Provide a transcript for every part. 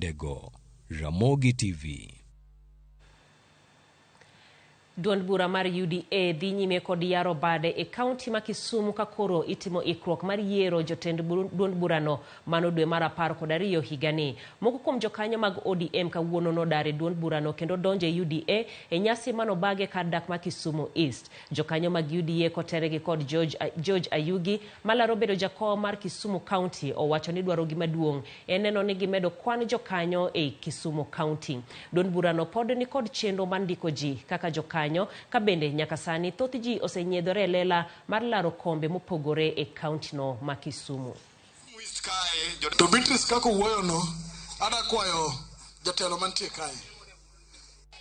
kuondego. Ramogi TV. Duond bura mar UDA dhi nyime kod yaro bade e kaonti ma Kisumu ka koro itimo ikruok mar yiero jotend duond burano mano dwe mar 12 higani. Moko kuom jokanyo mag ODM kawuono nodar e duond burano kendo donjo e UDA e nyasi manobage kar dak ma Kisumu East. Jokanyo mag UDA koteregi kod George Ayugi malaro bedo jakom mar Kisumu County owacho ni dwaro gima duong' en neno ni gimedo kwan jokanyo e Kisumu County. Duond burano pod ni kod chenro mandiko ji kaka jokanyo ka bende nyaka sani thoth ji osenyiedhore lela mar laro kombe mopogore e kaunti no ma Kisumu. To Beatrice kako wuoyo no ada kwayo jatelo mantie kae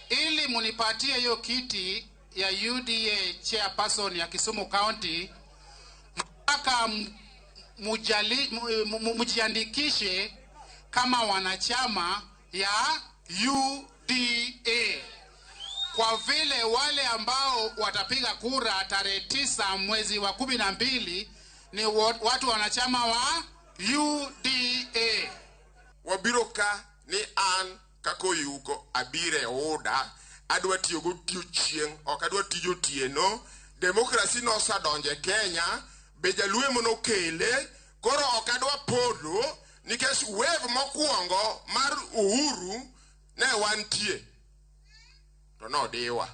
ili munipatie hiyo kiti ya UDA chairperson ya Kisumu County, mpaka mujiandikishe kama wanachama ya UDA. Kwa vile wale ambao watapiga kura tarehe 9 mwezi wa 12 ni watu wanachama wa UDA. Wabiroka ni an kako yuko abire oda adwa tiyo go chieng ok adwa tiyo tieno. Demokrasi no sadonje Kenya be jalue mono kele koro ok adwa podo nikech wave mokwongo mar uhuru ne wantie to no dewa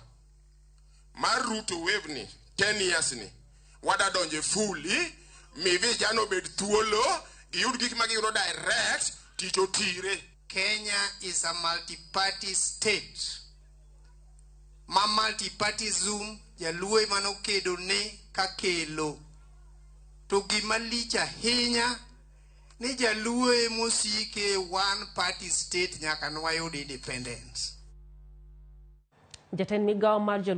mar Ruto wave ni 10 years ni wada donje fully mi vijano bed thuolo giyud gik ma giyudo direct tito tire. Kenya is a multi-party state. Ma multi-partyism jalue mano kedo ne kakelo. To gima lich ahinya ni jalue mosike one party state nyaka nwayud independence. Jatend migao mar